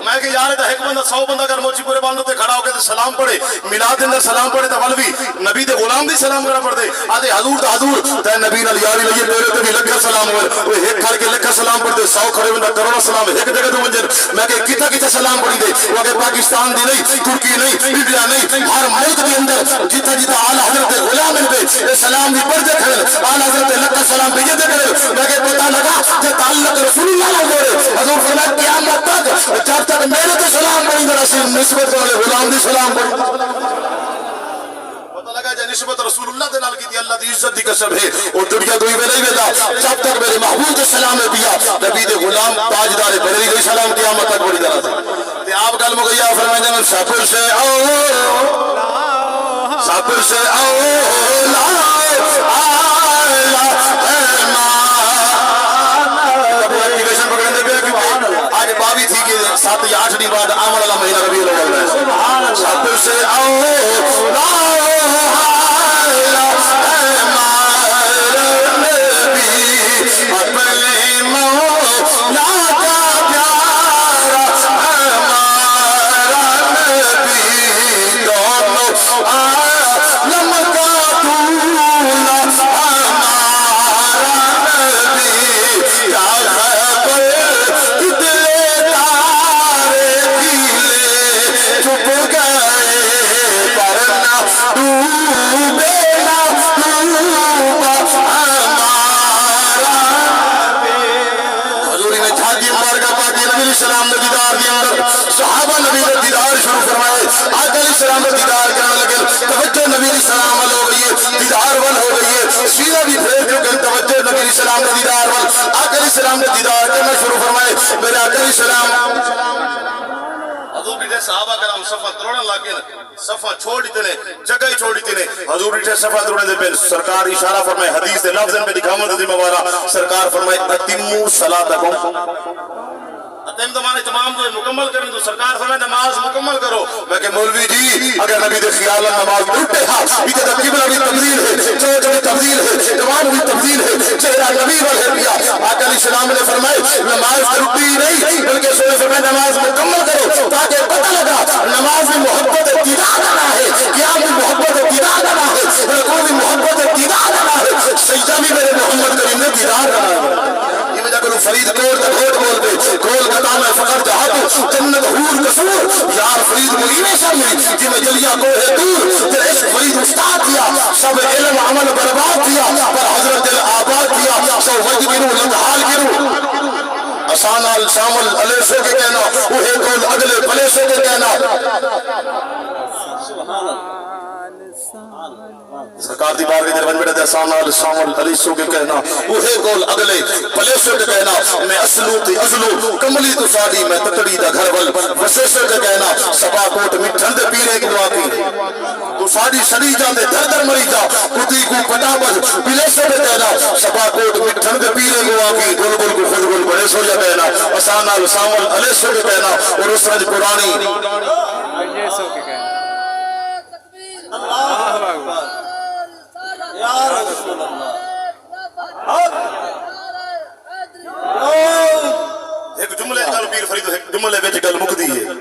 [SPEAKER 1] میں کہ یار ایک بندہ 100 بندہ اگر موچی پورے باندھو تے کھڑا ہو کے سلام پڑھے میلاد اندر سلام پڑھے تے ولوی نبی دے غلام دی سلام کرا پڑھے آدھے حضور تے نبی نال یاری لئیے تیرے تے بھی لکھا سلام ہوئے وہ ایک کھڑ کے لکھا سلام پڑھتے 100 کھڑے بندہ کروڑا سلام ایک جگہ تو منجر میں کہ کتا کتا سلام پڑھی دے وہ اگر پاکستان دی نہیں ترکی نہیں انڈیا نہیں ہر ملک کے اندر جتا جتا اعلی حضرت غلام دے سلام بھی پڑھ دے کھڑے اعلی حضرت لکھا سلام بھیجے دے کھڑے میں کہ پتہ لگا کہ تعلق رسول اللہ لگے حضور فرمایا قیامت تک جب تک میرے تو سلام پڑھی در اسی نسبت والے غلام دی سلام پڑھی پتہ لگا جب نسبت رسول اللہ دے نال کی دی اللہ دی عزت دی قسم ہے اور دنیا کوئی میں نہیں بیتا جب تک میرے محبوب دے سلام ہے پیا نبی دے غلام تاجدار بریلی گئی سلام قیامت تک پڑھی در اسی تے آپ گل مگیا فرمائے جنہوں سفر سے سفر سے آج باوی تھی کہ 7 یا 8 دن بعد آمن اللہ مہینہ ربیع الاول ہے سب سے السلام نے دیدار دی اندر صحابہ نبی نے دیدار شروع فرمائے آقا علیہ السلام نے دیدار کرنے لگے توجہ نبی علیہ السلام وال ہو گئی ہے دیدار وال ہو گئی ہے سینہ بھی پھیر چکے توجہ نبی علیہ السلام نے دیدار وال آقا علیہ السلام نے دیدار کرنا شروع فرمائے میرے آقا علیہ السلام حضور بیٹھے صحابہ کرام صفحہ تروڑن لاگے صفحہ چھوڑ دیتے جگہ ہی چھوڑ دیتے حضور بیٹھے صفحہ تروڑن دے پہ سرکار اشارہ فرمائے حدیث دے لفظ پہ دکھاؤں دے مبارہ سرکار فرمائے اتمو صلاتکم اتم زمانے تمام جو مکمل کریں تو سرکار فرمائے نماز مکمل کرو میں کہ مولوی جی اگر نبی دے خیال نماز اٹھے ہاں بیتے دا قبلہ بھی تبدیل ہے چوچ بھی تبدیل ہے جوان بھی تبدیل ہے چہرہ نبی والے پیا آقا علیہ السلام نے فرمائے نماز اٹھی نہیں بلکہ سونے فرمائے نماز مکمل کرو تاکہ پتہ لگا نماز میں محبت دیدار ہے قیام میں
[SPEAKER 4] فرید کوٹ گھوٹ بول دے کولکتہ میں فقر جہاں جنت حور قصور یار فرید ملینے شامل جی میں جلیا کو ہے دور تیرے عشق فرید استاد دیا سب علم عمل برباد دیا پر حضرت دل آباد دیا سو وجہ گرو لندحال گرو آسان شامل علیسو کے کہنا اوہے کول اگلے پلیسو کے کہنا سرکار دی بار کے دربان بیٹھا دے آسان شامل علیسو کے کہنا اوہے کول اگلے پلیسو کے کہنا میں اصلو تی ازلو کملی تو ساڑی میں تکڑی دا گھر ول وسیسو کے کہنا سبا کوٹ مٹھن دے پیرے کی دعا کی تو ساڑی شری جا دے در در مری جا کتی کو پٹا بج پلیسو کے کہنا سبا کوٹ مٹھن دے پیرے کی دعا کی گل گل کو خود گل بڑے سو جا کہنا آسان شامل علیسو کے کہنا اور اس رج قرآنی
[SPEAKER 3] یہ سو کے کہنا
[SPEAKER 2] اللہ اکبر یا رسول اللہ
[SPEAKER 1] ایک جملے گل پیر فرید ایک جملے وچ گل مکدی ہے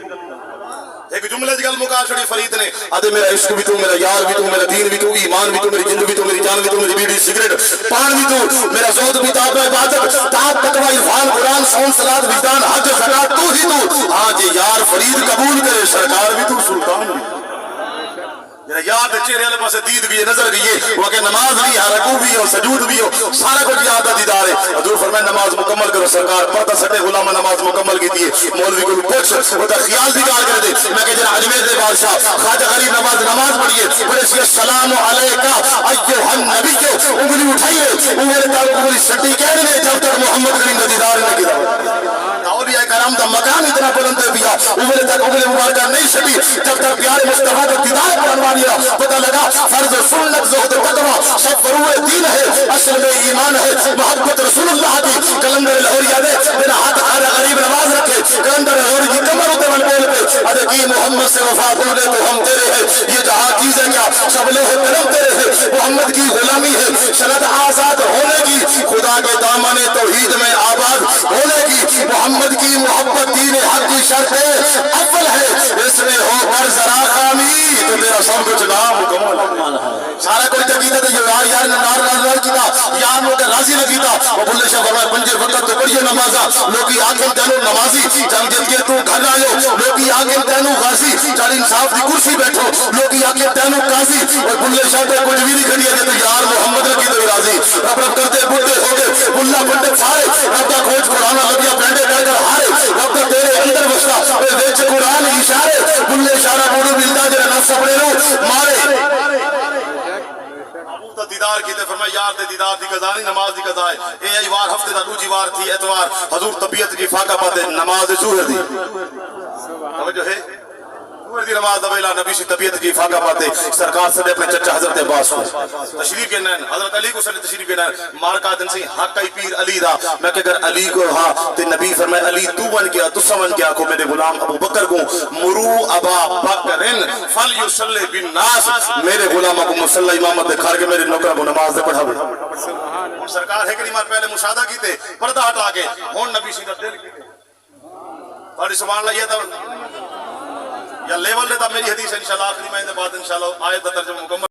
[SPEAKER 1] ایک جملے دی گل مکا چھڑی فرید نے آدھے میرا عشق بھی تو میرا یار بھی تو میرا دین بھی تو ایمان بھی تو میری جند بھی تو میری جان بھی تو میری بیڑی سگریٹ پان بھی تو میرا زہد بھی تاب عبادت طاعت تقوی عرفان قرآن صوم صلاۃ وجدان حج زکات تو ہی تو آج یار فرید قبول کرے سرکار بھی تو سلطان بھی یاد چہرے والے پاسے دید بھی ہے نظر بھی ہے وہ کہ نماز بھی ہے رکوع بھی ہو سجود بھی ہو سارا کچھ یاد ہے دیدار ہے حضور فرمائے نماز مکمل کرو سرکار پردہ سٹے غلام نماز مکمل کی دیے مولوی کو پوچھ وہ تا خیال بھی کار کر دے میں کہ جناب اجمیر دے بادشاہ خواجہ غریب نماز پڑھیے بڑے سی السلام علیکہ ایھا النبی انگلی اٹھائیے میرے تعلق انگلی سٹی کہنے دے جب تک محمد کریم کا دیدار نہ کیا اولیاء کرام دا مقام اتنا بلند ہے بیا عمر تک انگلی مبارکہ نہیں سٹی جب تک پیارے مصطفیٰ کا دیدار قربانی پتہ لگا فرض سنت زہد تقوی سب فروع دین ہے اصل میں ایمان ہے محبت رسول اللہ کی کلندر لاہوری آدھے میرا ہاتھ خواجہ غریب نماز رکھے کلندر لاہوری کی کمر ہوتے من بول پہ آدھے کی محمد سے وفا بولے تو ہم تیرے ہیں یہ جہاں چیز ہے کیا سب لوہ کرم تیرے ہیں محمد کی غلامی ہے سند آزاد ہونے کی خدا کے دامن توحید میں آباد ہونے کی محمد کی محبت دین حق کی شرط اول ہے اس میں ہو کر ذرا خامی تو تیرا سب کچھ نام مکمل سارا کوئی تقیدہ دے یار یار نار کیتا یار لوگ راضی نہ کیتا وہ بلے شاہ فرمائے پنجے وقت تو پڑھیے نمازا لوگی آنکھیں تینو نمازی جنگ جت کے تو گھر آئیو لوگی آنکھیں تینو غازی چاڑی انصاف دی کرسی بیٹھو لوگی آنکھیں تینو قاضی اور بلے شاہ تے کچھ بھی نہیں کھڑی ہے تو یار محمد رکی تو راضی رب رب کرتے بڑھتے ہو گئے بلہ پنڈت سارے رب کا کھوج قرآن لگیا پینڈے کر کر ہارے رب کا تیرے اندر بستا ویچ قرآن اشارے بلے شارہ بوڑو ملتا جرہ نفس اپنے رو مارے دیدار کیتے فرمایا یار دے دیدار دی قضا نہیں نماز دی قضا ہے اے ای وار ہفتے دا دوجی وار تھی اتوار حضور طبیعت کی فاقہ پاتے نماز ظہر دی توجہ ہے ظہر دی نماز دا ویلا نبی سی طبیعت کی فاقہ پاتے سرکار سے اپنے چچا حضرت عباس کو تشریف کے نین حضرت علی کو صلی تشریف کے نین مارکا دن سے حق ای پیر علی دا میں کہ اگر علی کو ہاں تے نبی فرمائے علی تو بن گیا تو سمجھ گیا کو میرے غلام ابو بکر کو مرو ابا بکرن فلیصلی بالناس میرے غلاموں کو مصلی امامت دکھا کے میرے نوکر کو نماز دے پڑھا ہوں سرکار ہے کہ پہلے مشاہدہ کیتے پردہ ہٹا کے ہون نبی سی دا دل کیتے اور سبحان اللہ یہ تو یا لیول لیتا میری حدیث انشاءاللہ آخری مہینے بعد انشاءاللہ آیت دا ترجمہ مکمل